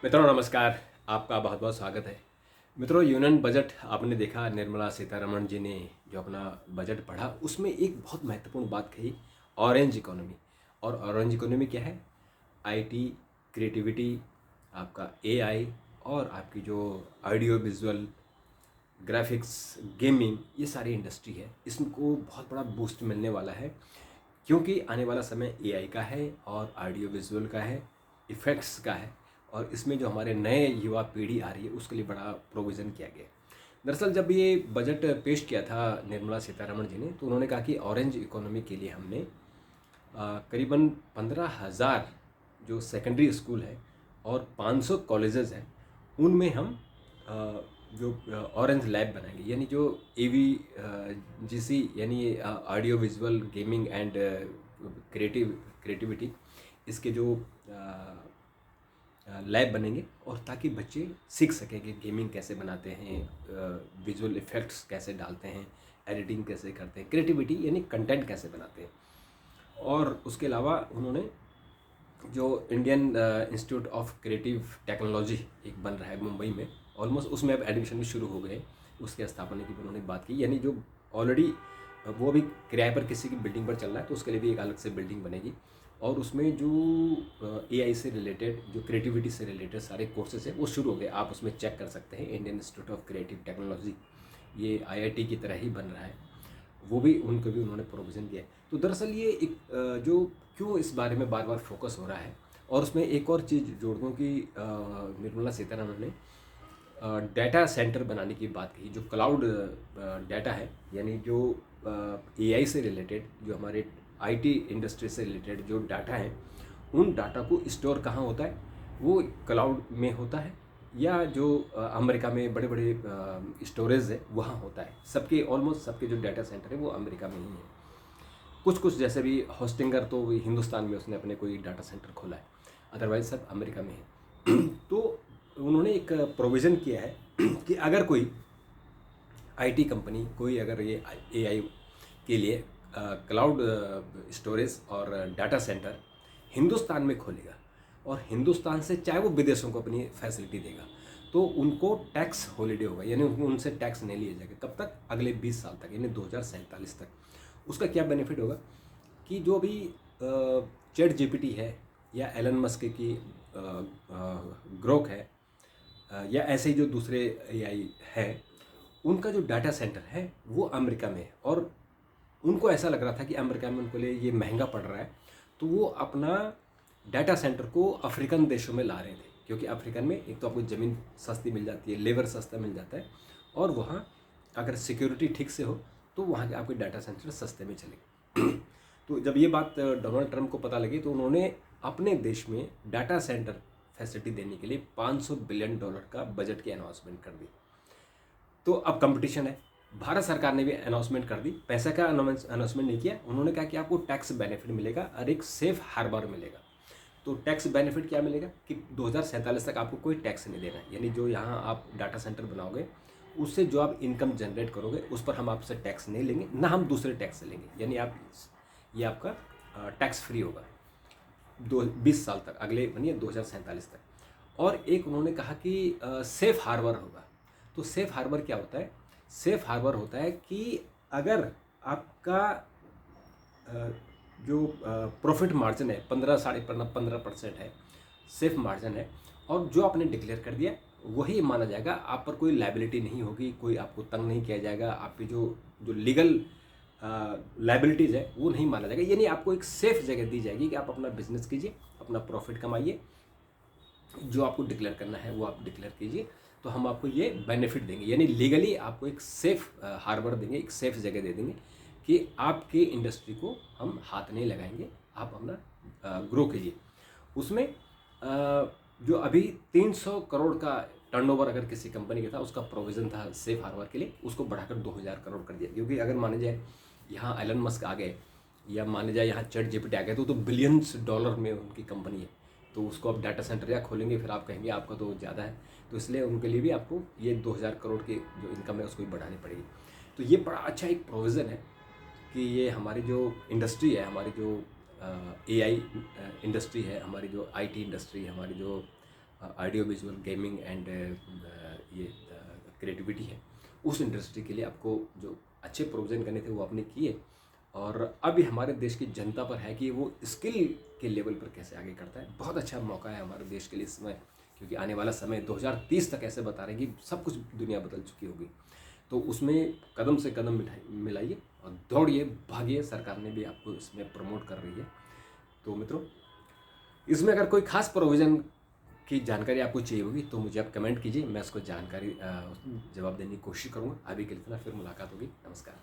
मित्रों नमस्कार। आपका बहुत बहुत स्वागत है। मित्रों, यूनियन बजट आपने देखा, निर्मला सीतारमण जी ने जो अपना बजट पढ़ा उसमें एक बहुत महत्वपूर्ण बात कही, ऑरेंज इकोनॉमी। और ऑरेंज इकोनॉमी क्या है? आईटी, क्रिएटिविटी, आपका एआई और आपकी जो ऑडियो विजुअल, ग्राफिक्स, गेमिंग, ये सारी इंडस्ट्री है, इसको बहुत बड़ा बूस्ट मिलने वाला है। क्योंकि आने वाला समय एआई का है और ऑडियो विजुअल का है, इफ़ेक्ट्स का है। और इसमें जो हमारे नए युवा पीढ़ी आ रही है उसके लिए बड़ा प्रोविज़न किया गया है। दरअसल जब ये बजट पेश किया था निर्मला सीतारमण जी ने, तो उन्होंने कहा कि ऑरेंज इकोनॉमी के लिए हमने करीबन 15,000 जो सेकेंडरी स्कूल है और 500 कॉलेजेस हैं, उनमें हम जो ऑरेंज लैब बनाएंगे, यानी जो एवी जीसी यानी audio visual gaming and creativity, इसके जो लैब बनेंगे, और ताकि बच्चे सीख सकें कि गेमिंग कैसे बनाते हैं, विजुअल इफ़ेक्ट्स कैसे डालते हैं, एडिटिंग कैसे करते हैं, क्रिएटिविटी यानी कंटेंट कैसे बनाते हैं। और उसके अलावा उन्होंने जो Indian institute of creative technology एक बन रहा है मुंबई में, ऑलमोस्ट उसमें अब एडमिशन भी शुरू हो गए, उसके स्थापना की भी उन्होंने बात की। यानी जो ऑलरेडी वो भी किराए पर किसी की बिल्डिंग पर चल रहा है, तो उसके लिए भी एक अलग से बिल्डिंग बनेगी। और उसमें जो एआई से रिलेटेड, जो क्रिएटिविटी से रिलेटेड सारे कोर्सेज हैं वो शुरू हो गए। आप उसमें चेक कर सकते हैं, Indian institute of creative technology, ये आईआईटी की तरह ही बन रहा है, वो भी उनको भी उन्होंने प्रोविज़न दिया है। तो दरअसल ये एक जो क्यों इस बारे में बार बार फोकस हो रहा है। और उसमें एक और चीज़ जोड़ दूँ कि निर्मला सीतारमण ने डाटा सेंटर बनाने की बात कही, जो क्लाउड डाटा है, यानी जो एआई से रिलेटेड, जो हमारे आईटी इंडस्ट्री से रिलेटेड जो डाटा है, उन डाटा को स्टोर कहाँ होता है? वो क्लाउड में होता है, या जो अमेरिका में बड़े बड़े स्टोरेज है वहाँ होता है। सबके, ऑलमोस्ट सबके जो डाटा सेंटर है वो अमेरिका में ही है। कुछ कुछ जैसे भी होस्टिंगर तो हिंदुस्तान में उसने अपने कोई डाटा सेंटर खोला है, अदरवाइज सब अमेरिका में है। तो उन्होंने एक प्रोविज़न किया है कि अगर कोई आईटी कंपनी, कोई अगर ये एआई के लिए क्लाउड स्टोरेज और डाटा सेंटर हिंदुस्तान में खोलेगा, और हिंदुस्तान से चाहे वो विदेशों को अपनी फैसिलिटी देगा, तो उनको टैक्स हॉलीडे होगा, यानी उनसे टैक्स नहीं लिया जाएगा। कब तक? अगले 20 साल तक, यानी 2047 तक। उसका क्या बेनिफिट होगा कि जो अभी चैट जीपीटी है, या एलन मस्क की ग्रोक है, या ऐसे ही जो दूसरे एआई है, उनका जो डाटा सेंटर है वो अमेरिका में है। और उनको ऐसा लग रहा था कि अमेरिका में उनके लिए ये महंगा पड़ रहा है, तो वो अपना डाटा सेंटर को अफ्रीकन देशों में ला रहे थे, क्योंकि अफ्रीकन में एक तो आपको ज़मीन सस्ती मिल जाती है, लेबर सस्ता मिल जाता है, और वहाँ अगर सिक्योरिटी ठीक से हो तो वहाँ के आपके डाटा सेंटर सस्ते में चलेंगे। तो जब ये बात डोनाल्ड ट्रंप को पता लगी, तो उन्होंने अपने देश में डाटा सेंटर फैसिलिटी देने के लिए $500 बिलियन का बजट की अनाउंसमेंट कर दी। तो अब कंपटीशन है। भारत सरकार ने भी अनाउंसमेंट कर दी, पैसा का अनाउंसमेंट नहीं किया। उन्होंने कहा कि आपको टैक्स बेनिफिट मिलेगा और एक सेफ हार्बर मिलेगा। तो टैक्स बेनिफिट क्या मिलेगा कि 2047 तक आपको कोई टैक्स नहीं देना है, यानी जो यहाँ आप डाटा सेंटर बनाओगे उससे जो आप इनकम जनरेट करोगे उस पर हम आपसे टैक्स नहीं लेंगे, ना हम दूसरे टैक्स लेंगे, यानी आप ये आपका टैक्स फ्री होगा 20 साल तक, अगले बनिए 2047 तक। और एक उन्होंने कहा कि सेफ हार्बर होगा। तो सेफ हार्बर क्या होता है? सेफ हार्बर होता है कि अगर आपका जो प्रॉफिट मार्जिन है 15 साढ़े 15% है, सेफ मार्जिन है, और जो आपने डिक्लेयर कर दिया वही माना जाएगा, आप पर कोई लाइबिलिटी नहीं होगी, कोई आपको तंग नहीं किया जाएगा, आपकी जो जो लीगल लाइबिलिटीज़ है वो नहीं माना जाएगा। यानी आपको एक सेफ जगह दी जाएगी कि आप अपना बिजनेस कीजिए, अपना प्रॉफिट कमाइए, जो आपको डिक्लेयर करना है वो आप डिक्लेयर कीजिए, तो हम आपको ये बेनिफिट देंगे। यानी लीगली आपको एक सेफ हार्बर देंगे, एक सेफ जगह दे देंगे कि आपके इंडस्ट्री को हम हाथ नहीं लगाएंगे, आप अपना ग्रो कीजिए। उसमें जो अभी 300 करोड़ का टर्नओवर अगर किसी कंपनी का था, उसका प्रोविज़न था सेफ हार्बर के लिए, उसको बढ़ाकर 2000 करोड़ कर दिया। क्योंकि अगर माने जाए यहाँ एलन मस्क आ गए, या माने जाए यहाँ चैट जीपीटी आ गए, तो बिलियंस डॉलर में उनकी कंपनी है, तो उसको आप डाटा सेंटर या खोलेंगे, फिर आप कहेंगे आपका तो ज़्यादा है, तो इसलिए उनके लिए भी आपको ये 2000 करोड़ की जो इनकम है उसको भी बढ़ानी पड़ेगी। तो ये बड़ा अच्छा एक प्रोविज़न है कि ये हमारी जो इंडस्ट्री है, हमारी जो एआई इंडस्ट्री है, हमारी जो आईटी इंडस्ट्री है, हमारी जो ऑडियो विजुअल गेमिंग एंड ये क्रिएटिविटी है, उस इंडस्ट्री के लिए आपको जो अच्छे प्रोविज़न करने थे वो आपने किए। और अभी हमारे देश की जनता पर है कि वो स्किल के लेवल पर कैसे आगे करता है। बहुत अच्छा मौका है हमारे देश के लिए इस समय, क्योंकि आने वाला समय 2030 तक ऐसे बता रहे हैं कि सब कुछ दुनिया बदल चुकी होगी। तो उसमें कदम से कदम मिलाइए और दौड़िए, भागिए। सरकार ने भी आपको इसमें प्रमोट कर रही है। तो मित्रों, इसमें अगर कोई खास प्रोविज़न की जानकारी आपको चाहिए होगी तो मुझे आप कमेंट कीजिए, मैं उसको जानकारी जवाब देने की कोशिश करूँगा। अभी के लिए इतना, फिर मुलाकात होगी। नमस्कार।